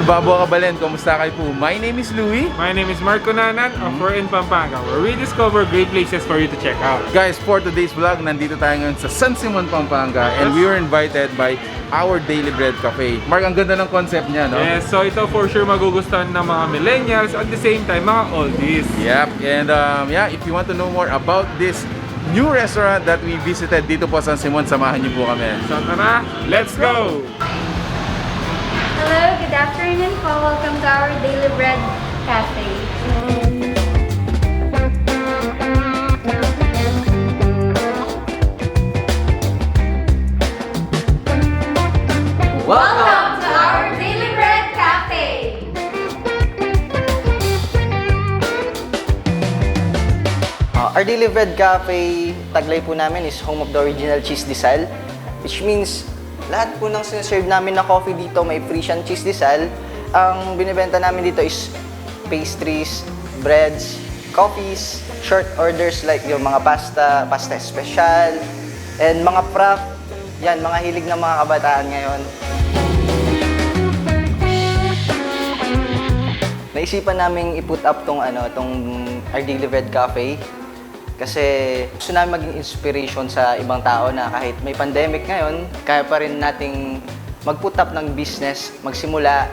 Yon, Babo Kabalen, kumusta kayo po? My name is Louie. My name is Marco Nanan of We're in Pampanga, where we discover great places for you to check out. Guys, for today's vlog, nandito tayo ngayon sa San Simon, Pampanga, and we were invited by our Daily Bread Cafe. Mark, ang ganda ng concept niya, no? Yes, so ito for sure magugustuhan ng mga millennials at the same time mga oldies. Yep, and yeah, if you want to know more about this new restaurant that we visited dito po sa San Simon, samahan niyo po kami. So tara, let's go! Hello, good afternoon po. Welcome to our Daily Bread Cafe. Welcome to our Daily Bread Cafe. Our Daily Bread Cafe, taglay po namin is home of the original Cheesedesal, which means lahat po ng sinaserve namin na coffee dito may free siyang cheesedesal. Ang binibenta namin dito is pastries, breads, coffees, short orders like yung mga pasta special, and mga frap. Yan, mga hilig ng mga kabataan ngayon. Naisipan namin i-put up tong Our Daily Bread Cafe. Kasi gusto namin maging inspiration sa ibang tao na kahit may pandemic ngayon, kaya pa rin nating mag-put up ng business, magsimula,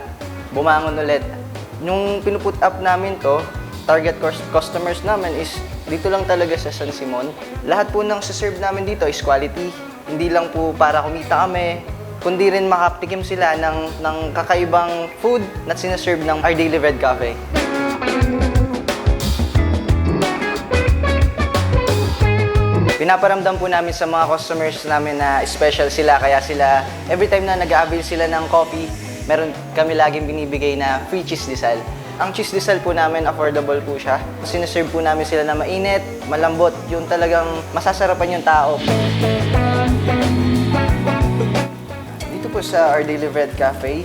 bumangon ulit. Yung pinuput up namin to, target customers namin is dito lang talaga sa San Simon. Lahat po ng serve namin dito is quality. Hindi lang po para kumita kami, kundi rin makatikim sila ng kakaibang food na sinaserve ng Our Daily Bread Cafe. Pinaparamdam po namin sa mga customers namin na special sila, kaya sila, every time na nag-a-avail sila ng coffee, meron kami laging binibigay na free cheesedesal. Ang cheesedesal po namin, affordable po siya. Sinaserve po namin sila na mainit, malambot, yung talagang masasarapan yung tao. Dito po sa Our Daily Bread Cafe,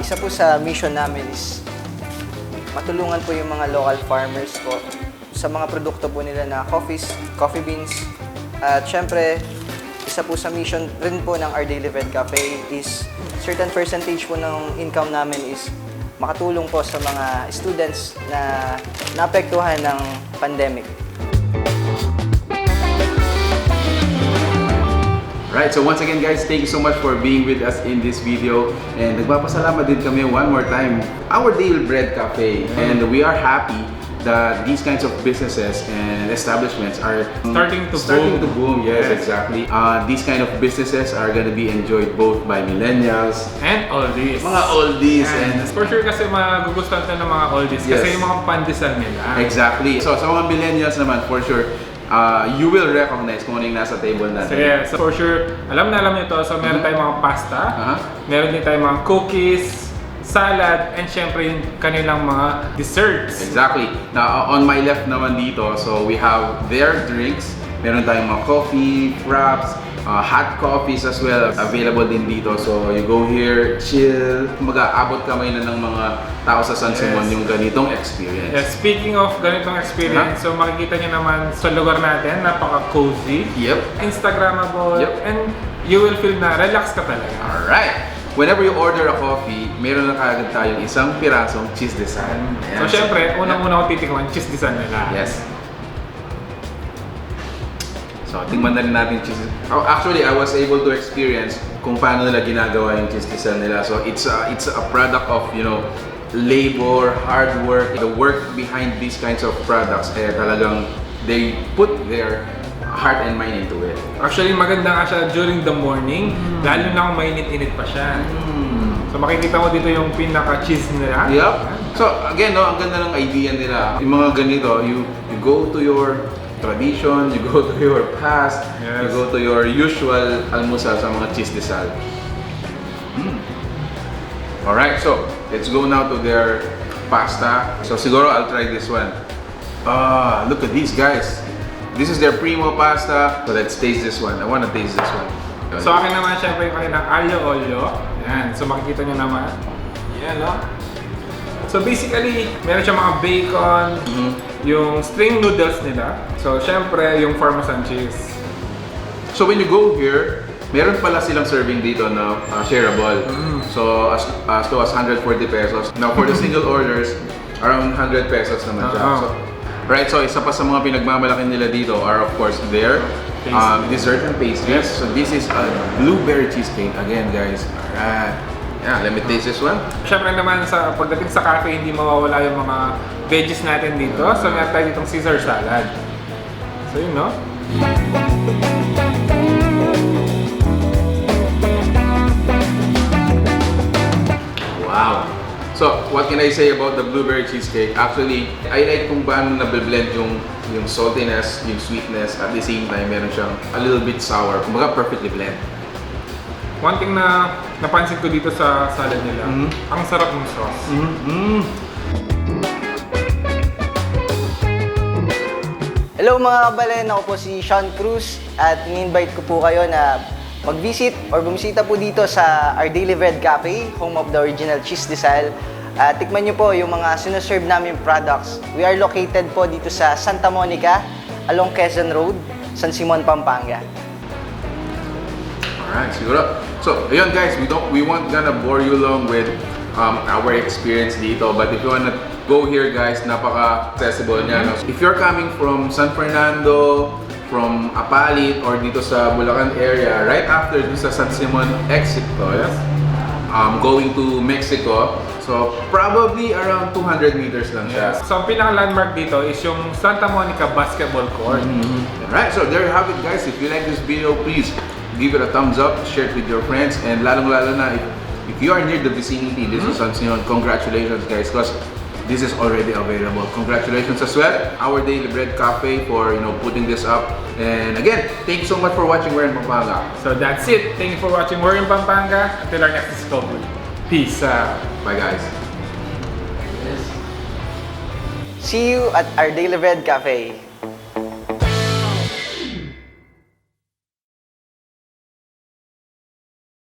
isa po sa mission namin is matulungan po yung mga local farmers po sa mga produkto po nila na coffee beans. At syempre, isa po sa mission rin po ng Our Daily Bread Cafe is certain percentage po ng income namin is makatulong po sa mga students na naapektuhan ng pandemic. Right, so once again guys, thank you so much for being with us in this video. And nagpapasalamat din kami one more time, Our Daily Bread Cafe. And we are happy that these kinds of businesses and establishments are Starting to boom. Yes, exactly. These kind of businesses are going to be enjoyed both by millennials And oldies. mga oldies and For sure kasi magugustuhan ito ng mga oldies kasi Yes. yung mga pandesal nila. exactly. So sa mga millennials naman, for sure, you will recognize kung ano yung nasa table natin. So yeah, so for sure, alam niyo to. So meron tayong mga pasta, meron din tayong mga cookies, salad, and syempre yung kanilang mga desserts. Exactly. Now, on my left naman dito, so we have their drinks. Meron tayong mga coffee, fraps, hot coffees as well. Available din dito. So, you go here, chill. Mag-aabot kamay na ng mga tao sa San Simon yung ganitong experience. Yeah, speaking of ganitong experience, so makikita niyo naman sa lugar natin, napaka-cozy, Yep. Instagrammable, Yep. and you will feel na relax ka talaga. Alright. Whenever you order a coffee, meron na kaagad tayong isang pirasong cheesedesal. So syempre, unang-una ko titikman, cheesedesal nila. Yes. So, tingnan na rin natin cheese. Actually, I was able to experience kung paano nila ginagawa yung cheesedesal nila. So, it's a product of, you know, labor, hard work. The work behind these kinds of products, talagang they put their heart and mind into it. Actually, maganda nga siya during the morning, lalo na kung mainit-init pa siya. So makikita mo dito yung pinaka-cheese nila. Yep. So, again, no, ang ganda ng idea nila. Yung mga ganito, you go to your tradition, you go to your past, you Yes. go to your usual almusal sa mga cheesedesal. Alright, so let's go now to their pasta. So siguro I'll try this one. Look at these guys. This is their primo pasta. So let's taste this one. I want to taste this one. So akin naman syempre yung kanilang aglio olio. Yan, so makikita nyo naman. Yan, no? So basically, meron siya mga bacon, yung string noodles nila. So syempre, yung Parmesan cheese. So when you go here, meron pala silang serving dito na shareable. So as low as 140 pesos. Now for the single orders, around 100 pesos naman siya. So, right, so isa pa sa mga pinagmamalaki nila dito are of course their dessert and pastries. So this is a blueberry cheesecake again, guys. Alright. Yeah, let me taste this one. Siyempre naman sa pagdating sa cafe, hindi mawawala yung mga veggies natin dito. So meron tayo ditong Caesar salad. So yun, no? Wow! So, what can I say about the blueberry cheesecake? Actually, I like kung paano nabiblend yung saltiness, yung sweetness, at the same time, meron siyang a little bit sour. Kumbaga, perfectly blend. One thing na napansin ko dito sa salad nila, ang sarap ng sauce. Hello mga kabalen, ako po si Sean Cruz at in-invite ko po kayo na mag-visit or bumisita po dito sa Our Daily Bread Cafe, home of the original Cheesedesal. Tikman nyo po yung mga sinuserve namin products. We are located po dito sa Sta Monica, along Quezon Road, San Simon, Pampanga. Alright, siguro. So, ayun guys, we won't gonna bore you long with our experience dito. But if you wanna go here guys, napaka-accessible niya. No? If you're coming from San Fernando, from Apalit, or dito sa Bulacan area, right after dito sa San Simon exit ko, going to Mexico, so probably around 200 meters lang siya. So ang pinaka-landmark dito is yung Sta Monica Basketball Court. Alright, so there you have it guys. If you like this video, please give it a thumbs up, share it with your friends, and lalong-lalo na if you are near the vicinity, this is San Simon, congratulations guys, because this is already available. Congratulations as well, Our Daily Bread Cafe, for putting this up. And again, thank you so much for watching. We're in Pampanga. So that's it. Thank you for watching. We're in Pampanga. Until our next discovery. Peace out. Bye guys. See you at Our Daily Bread Cafe.